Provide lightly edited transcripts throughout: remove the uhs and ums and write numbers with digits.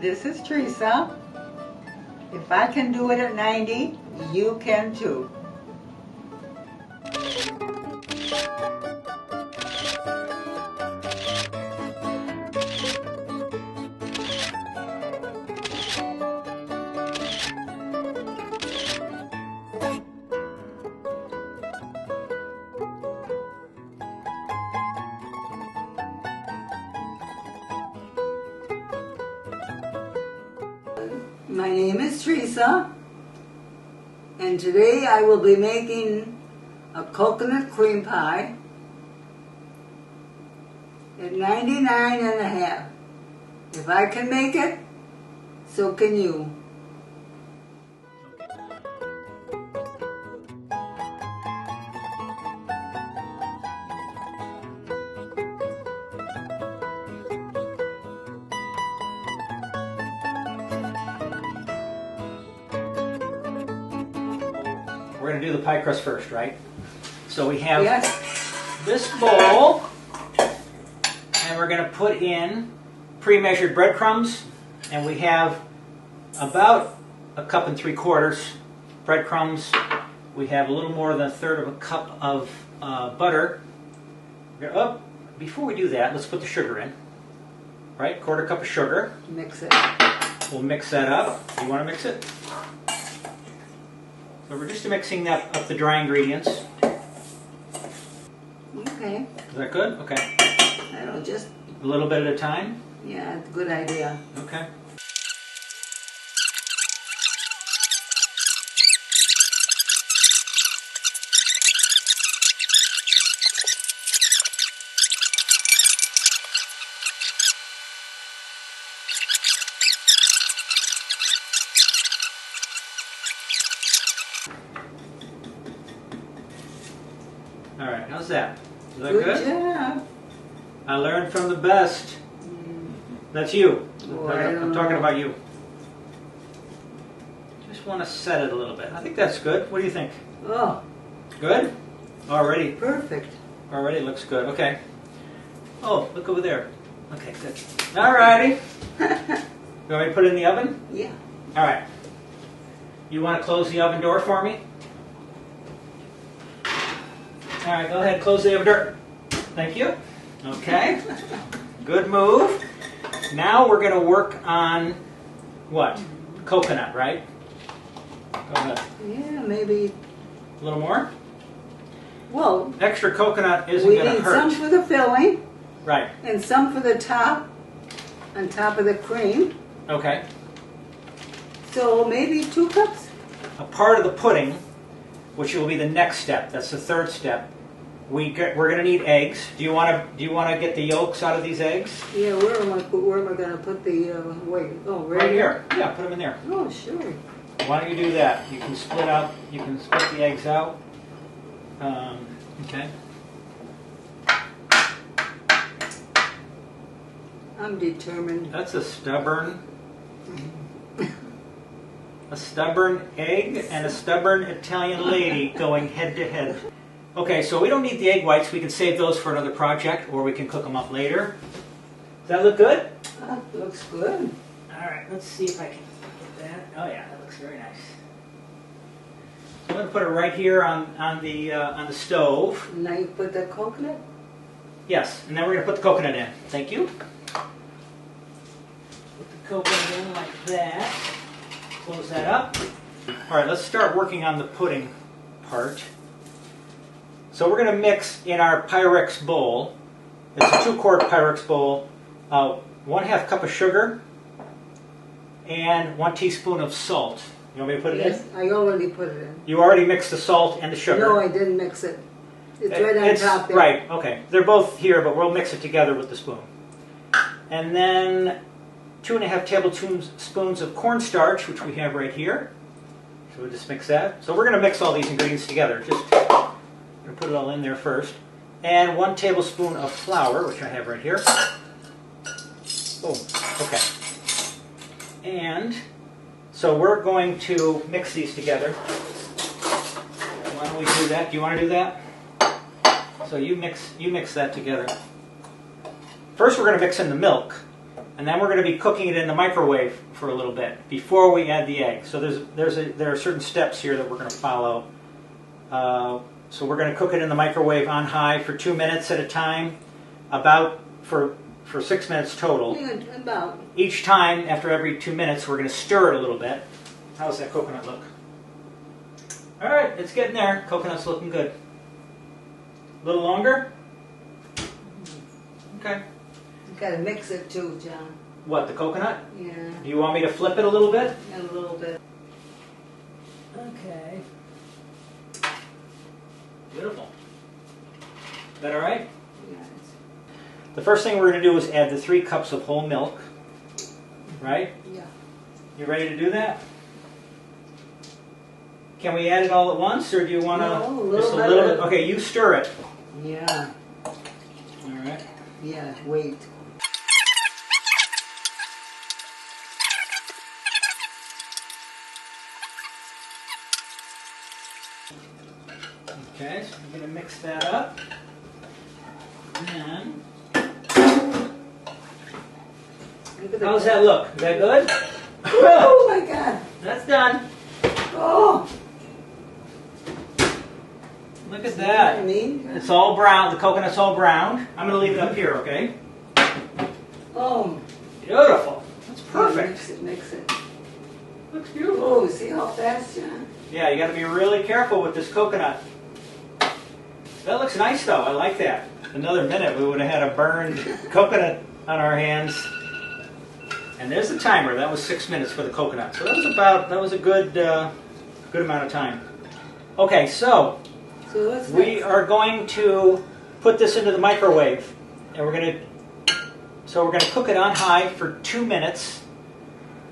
this is Theresa. If I can do it at 90, you can too. My name is Theresa, and today I will be making a coconut cream pie at 99.5. If I can make it, so can you. We're going to do the pie crust first, right? So we have this bowl, and we're going to put in pre-measured breadcrumbs, and we have about 1 3/4 cups breadcrumbs. We have a little more than 1/3 of a cup of butter. Oh, before we do that, let's put the sugar in. Right, 1/4 cup of sugar. Mix it. We'll mix that up. You want to mix it? So we're just mixing up the dry ingredients. Okay. Is that good? Okay. I don't just... A little bit at a time? Yeah, it's a good idea. Okay. All right, how's that? Is that good? Good job. I learned from the best. That's you. I'm talking about you. Just want to set it a little bit. I think that's good. What do you think? Oh, Good? Already. perfect. Already looks good. Okay. Oh, look over there. Okay, good. All righty. You want me to put it in the oven? Yeah. All right. You want to close the oven door for me? All right, go ahead, close the oven door. Thank you. Okay. Good move. Now we're going to work on what? Coconut, right? Go ahead. Yeah, maybe. A little more? Well, Extra coconut isn't we going to need hurt. some for the filling Right. and some for the top, on top of the cream. Okay. So maybe 2 cups? A part of the pudding, which will be the next step. That's the 3rd step. We're going to need eggs. Do you want to get the yolks out of these eggs? Yeah, where am I going to put the, wait, oh, Right here. Yeah, put them in there. Oh, sure. Why don't you do that? You can split the eggs out. Okay. I'm determined. That's a stubborn egg and a stubborn Italian lady going head to head. Okay, so we don't need the egg whites. We can save those for another project, or we can cook them up later. Does that look good? That looks good. All right, let's see if I can get that. Oh yeah, that looks very nice. I'm going to put it right here on the stove. Now you put the coconut? Yes, and then we're going to put the coconut in. Thank you. Put the coconut in like that. Close that up. All right, let's start working on the pudding part. So we're going to mix in our Pyrex bowl. It's a 2-quart Pyrex bowl. 1/2 cup of sugar and 1 teaspoon of salt. You want me to put it in? Yes, I already put it in. You already mixed the salt and the sugar. No, I didn't mix it. It's right on top there. Right, okay. They're both here, but we'll mix it together with the spoon. And then 2.5 tablespoons of cornstarch, which we have right here. So we'll just mix that. So we're going to mix all these ingredients together. Just going to put it all in there first. And 1 tablespoon of flour, which I have right here. Oh, okay. And so we're going to mix these together. Why don't we do that? Do you want to do that? So you mix that together. First we're going to mix in the milk. And then we're going to be cooking it in the microwave for a little bit before we add the egg. So there are certain steps here that we're going to follow. So we're going to cook it in the microwave on high for 2 minutes at a time, about for 6 minutes total. Yeah, about. Each time, after every 2 minutes, we're going to stir it a little bit. How's that coconut look? All right, it's getting there. Coconut's looking good. A little longer? Okay. You gotta mix it too, John. What, the coconut? Yeah, Do you want me to flip it a little bit? a little bit. Okay. Beautiful. Is that all right? Yes. The first thing we're going to do is add the 3 cups of whole milk. Right? Yeah. You ready to do that? Can we add it all at once, or do you want to No, just a little bit? Okay, you stir it. Yeah. All right. Yeah. Wait. Okay, so we're going to mix that up. And how's that look? Is that good? Oh my God! That's done. Oh. Look at I that. mean. It's all brown. The coconut's all brown. I'm going to leave it up here, okay? Oh. Beautiful. That's Yeah, perfect. mix it. Mix it. Looks beautiful. Oh, see how fast, John? Yeah, you got to be really careful with this coconut. That looks nice, though. I like that. Another minute, we would have had a burned coconut on our hands. And there's the timer. That was 6 minutes for the coconut. So that was a good amount of time. Okay, so So what's we next? are going to put this into the microwave, and we're going to cook it on high for 2 minutes,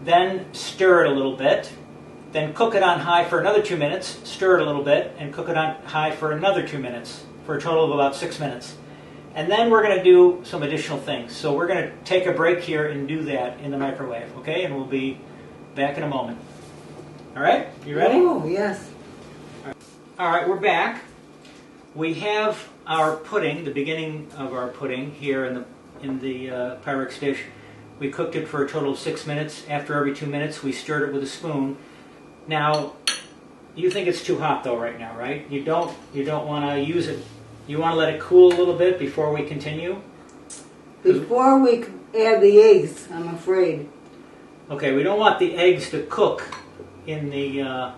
then stir it a little bit, then cook it on high for another 2 minutes, stir it a little bit, and cook it on high for another 2 minutes, for a total of about 6 minutes. And then we're going to do some additional things. So we're going to take a break here and do that in the microwave, okay? And we'll be back in a moment. All right? You ready? Oh, yes. All right, we're back. We have our pudding, the beginning of our pudding here in the Pyrex dish. We cooked it for a total of 6 minutes. After every 2 minutes, we stirred it with a spoon. Now, you think it's too hot though right now, right? You don't want to use it. You want to let it cool a little bit before we continue? Before we add the eggs, I'm afraid. Okay, we don't want the eggs to cook in the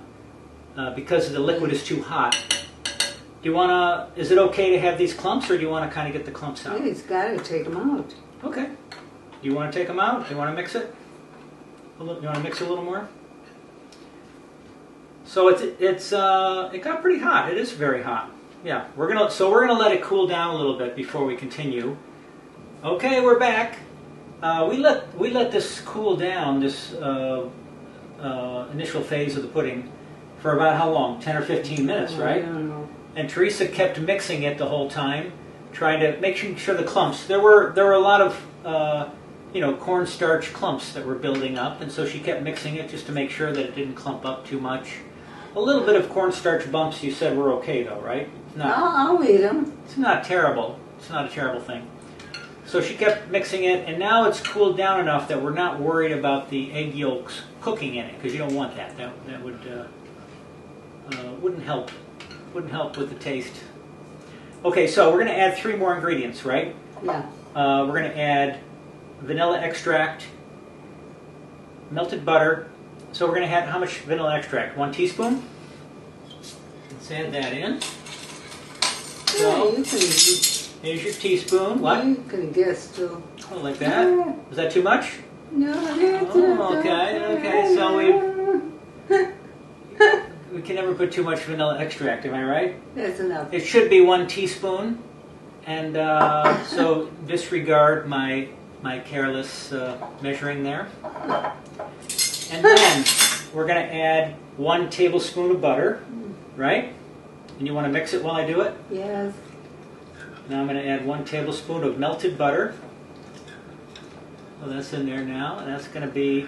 because the liquid is too hot. Do you want to? Is it okay to have these clumps, or do you want to kind of get the clumps out? He's got to take them out. Okay. Do you want to take them out? Do you want to mix it? You want to mix it a little more? So it got pretty hot. It is very hot. Yeah, we're gonna let it cool down a little bit before we continue. Okay, we're back. We let this cool down, this initial phase of the pudding, for about how long? 10 or 15 minutes, right? I don't know. And Theresa kept mixing it the whole time, trying to make sure the clumps. There were a lot of cornstarch clumps that were building up, and so she kept mixing it just to make sure that it didn't clump up too much. A little bit of cornstarch bumps, you said, were okay though, right? I'll eat them. It's not terrible. It's not a terrible thing. So she kept mixing it, and now it's cooled down enough that we're not worried about the egg yolks cooking in it, because you don't want that. That would wouldn't help. Wouldn't help with the taste. Okay, so we're going to add 3 more ingredients, right? Yeah. We're going to add vanilla extract, melted butter. So we're going to add how much vanilla extract? 1 teaspoon. Let's add that in. So, You can here's your teaspoon. What? You can guess too. Oh, like that? Was that too much? No, that's Oh, okay. So we can never put too much vanilla extract, am I right? That's enough. It should be 1 teaspoon. And so disregard my careless measuring there. And then we're going to add 1 tablespoon of butter, right? And you want to mix it while I do it? Yes. Now I'm going to add 1 tablespoon of melted butter. So that's in there now, and that's going to be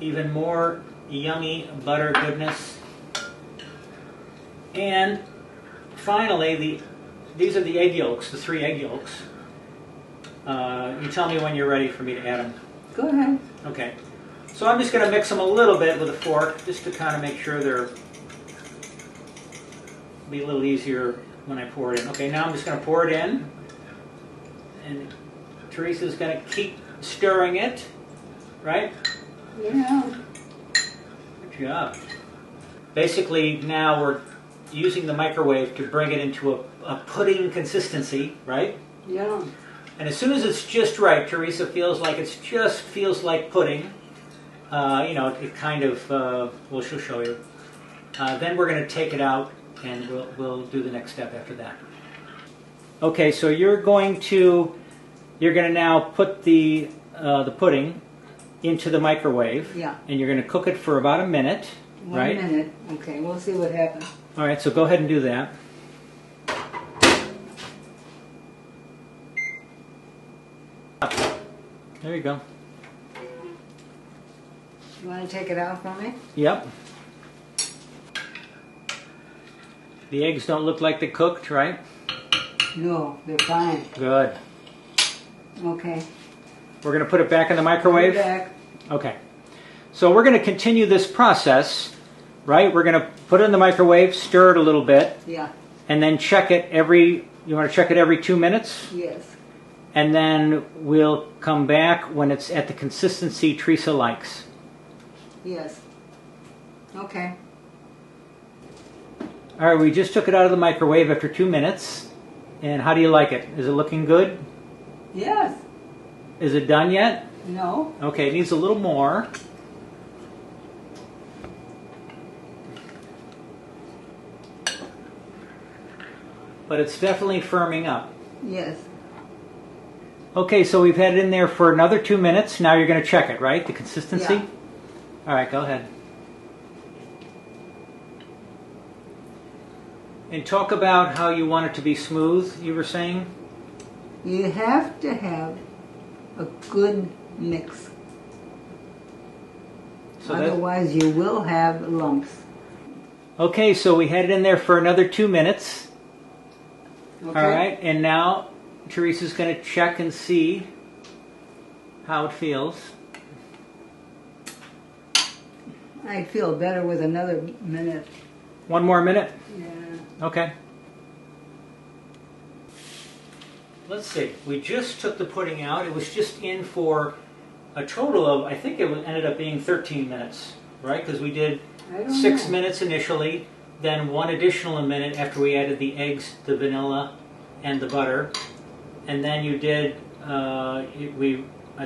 even more yummy butter goodness. And finally, these are the egg yolks, the 3 egg yolks. You tell me when you're ready for me to add them. Go ahead. Okay. So I'm just going to mix them a little bit with a fork, just to kind of make sure they're be a little easier when I pour it in. Okay, now I'm just going to pour it in, and Teresa's going to keep stirring it, right? Yeah. Good job. Basically, now we're using the microwave to bring it into a pudding consistency, right? Yeah. And as soon as it's just right, Teresa feels like it just feels like pudding. You know, it kind of, well, she'll show you. Then we're going to take it out, and we'll do the next step after that. Okay, so you're going to now put the pudding into the microwave. Yeah. And you're going to cook it for about a minute, right? 1 minute. Okay, we'll see what happens. All right, so go ahead and do that. There you go. You want to take it out for me? Yep. The eggs don't look like they cooked, right? No, they're fine. Good. Okay. We're going to put it back in the microwave? Put it back. Okay. So we're going to continue this process, right? We're going to put it in the microwave, stir it a little bit, Yeah. and then check it you want to check it every 2 minutes? Yes. And then we'll come back when it's at the consistency Teresa likes. Yes. Okay. All right, we just took it out of the microwave after 2 minutes. And how do you like it? Is it looking good? Yes. Is it done yet? No. Okay, it needs a little more. But it's definitely firming up. Yes. Okay, so we've had it in there for another 2 minutes. Now you're going to check it, right? The consistency? Yeah. All right, go ahead. And talk about how you want it to be smooth, you were saying? You have to have a good mix. So Otherwise, you will have lumps. okay, so we had it in there for another 2 minutes. Okay. All right, and now Teresa's going to check and see how it feels. I feel better with another minute. 1 more minute? Yeah. Okay. Let's see. We just took the pudding out. It was just in for a total of, I think it ended up being 13 minutes, right? Because we did I don't 6 know. minutes initially, then 1 additional minute after we added the eggs, the vanilla, and the butter. And then you did, I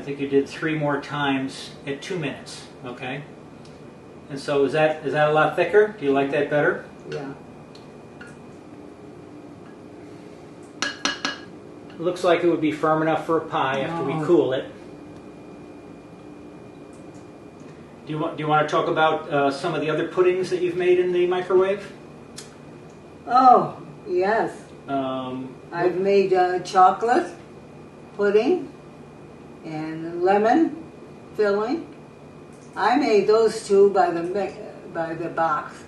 think you did 3 more times at 2 minutes, okay? And so is that a lot thicker? Do you like that better? Yeah. It looks like it would be firm enough for a pie after we No. cool it. Do you want to talk about some of the other puddings that you've made in the microwave? Oh, yes. Um, I've made chocolate pudding and lemon filling. I made those two by the box.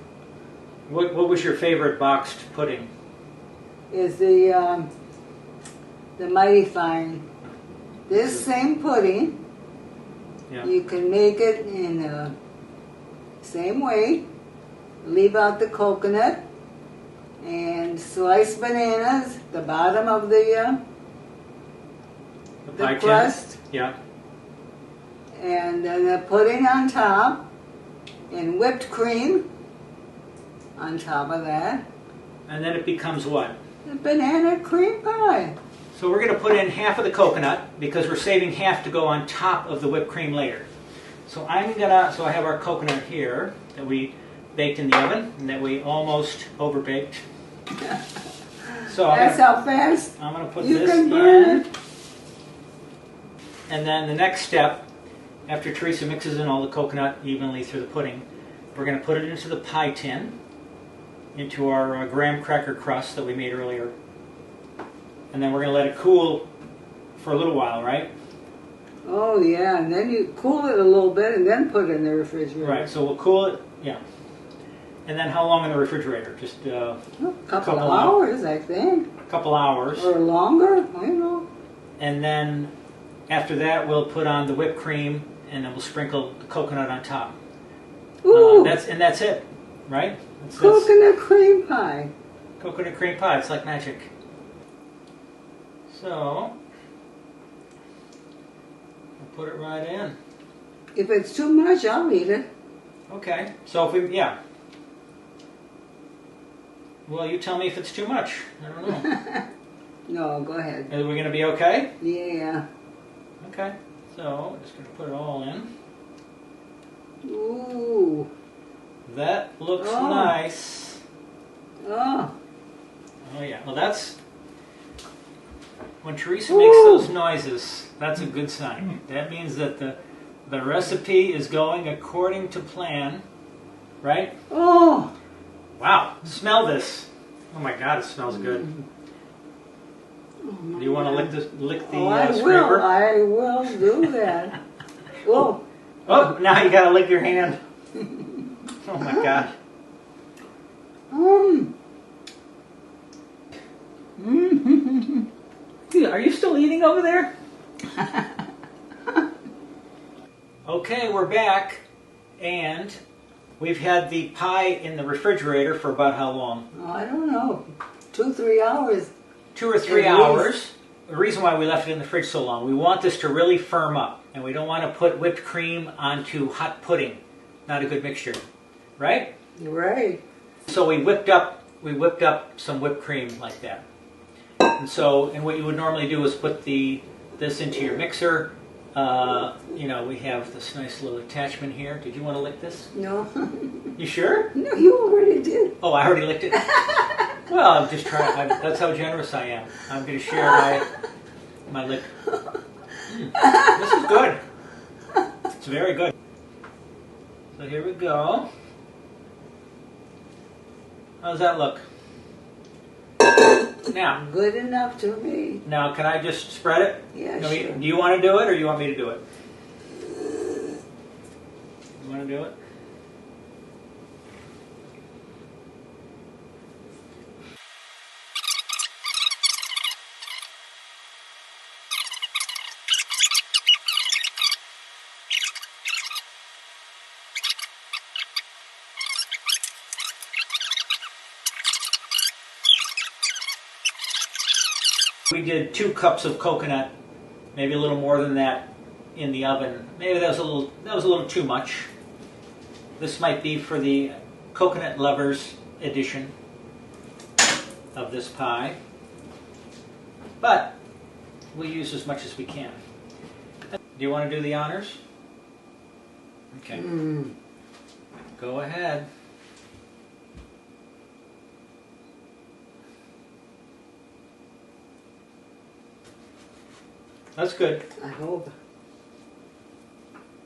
what was your favorite boxed pudding? Is the Mighty Fine. This same pudding, Yeah. you can make it in the same way. Leave out the coconut and slice bananas, the bottom of the pie tin? crust, Yeah. and then the pudding on top, and whipped cream on top of that. And then it becomes what? The banana cream pie. So we're going to put in half of the coconut because we're saving half to go on top of the whipped cream later. So I have our coconut here that we baked in the oven and that we almost overbaked. So That's how fast I'm going to put you this can burn in. it. And then the next step, after Teresa mixes in all the coconut evenly through the pudding, we're going to put it into the pie tin, into our graham cracker crust that we made earlier. And then we're going to let it cool for a little while, right? Oh yeah, and then you cool it a little bit and then put it in the refrigerator. Right, so we'll cool it, yeah. And then how long in the refrigerator? Just A couple of hours, I think. a couple hours. Or longer, you know. And then after that, we'll put on the whipped cream, and then we'll sprinkle the coconut on top. Ooh, That's it, right? That's coconut cream pie. coconut cream pie. It's like magic. So I'll put it right in. If it's too much, I'll eat it. Okay. So if we, yeah. Well, you tell me if it's too much. I don't know. No, go ahead. Are we going to be okay? Yeah. Okay. So I'm just going to put it all in. Ooh. That looks nice. Oh. Oh yeah. Well, that's when Theresa makes those noises. That's a good sign. That means that the recipe is going according to plan, right? Oh. Wow. Smell this. Oh my God, it smells good. Oh, Do you want to lick the I scraper? will. I will do that. Oh. Oh, now you got to lick your hand. Oh my God. Are you still eating over there? Okay, we're back, and we've had the pie in the refrigerator for about how long? Oh, I don't know. 2-3 hours. 2 or 3 hours. The reason why we left it in the fridge so long, we want this to really firm up, and we don't want to put whipped cream onto hot pudding. Not a good mixture, right? Right. So we whipped up some whipped cream like that. And what you would normally do is put this into your mixer. We have this nice little attachment here. Did you want to lick this? No. You sure? No, you already did. Oh, I already licked it? Well, I'm just trying. That's how generous I am. I'm going to share my lick. This is good. It's very good. So here we go. How does that look? Now. Good enough to me. Now, can I just spread it? Yeah, No, sure. Do you want to do it, or you want me to do it? You want to do it? We did 2 cups of coconut, maybe a little more than that, in the oven. Maybe that was a little too much. This might be for the coconut lovers edition of this pie, but we'll use as much as we can. Do you want to do the honors? Okay. Go ahead. That's good. I hope.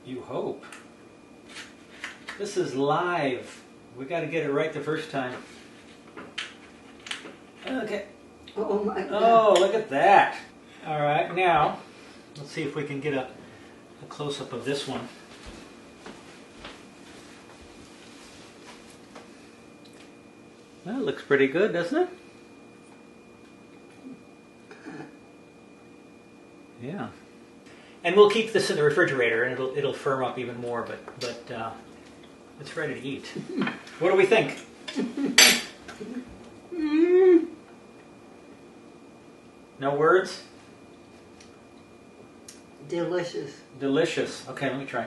You hope. This is live. We got to get it right the first time. Okay. Oh my God. Oh, look at that. All right, now let's see if we can get a close-up of this one. That looks pretty good, doesn't it? Yeah. And we'll keep this in the refrigerator, and it'll firm up even more. But it's ready to eat. What do we think? No words? Delicious. Delicious. Okay, let me try.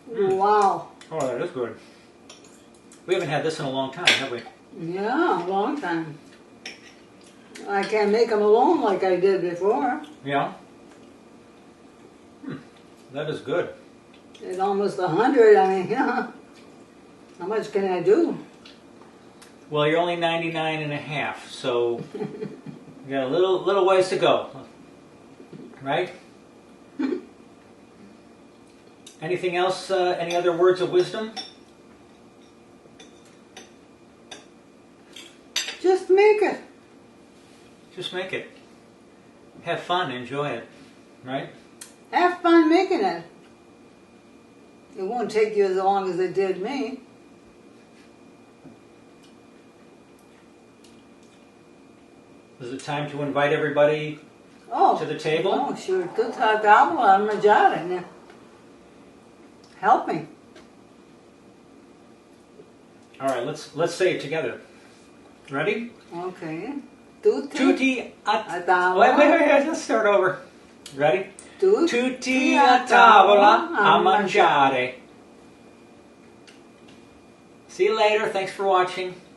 Wow. Oh, that is good. We haven't had this in a long time, have we? Yeah, a long time. I can't make them alone like I did before. Yeah. That is good. It's almost 100. I mean, yeah. How much can I do? Well, you're only 99 and a half, so you got a little ways to go, right? Anything else? Any other words of wisdom? Just make it. Just make it. Have fun. Enjoy it, right? Have fun making it. It won't take you as long as it did me. Is it time to invite everybody Oh, to the table? Oh, sure. Tutti a tavola al mangiare. Help me. All right, let's say it together. Ready? Okay. Tutti Tutti a a tavola. wait, let's start over. Ready? Tutti Tutti a tavola a mangiare. See you later. Thanks for watching.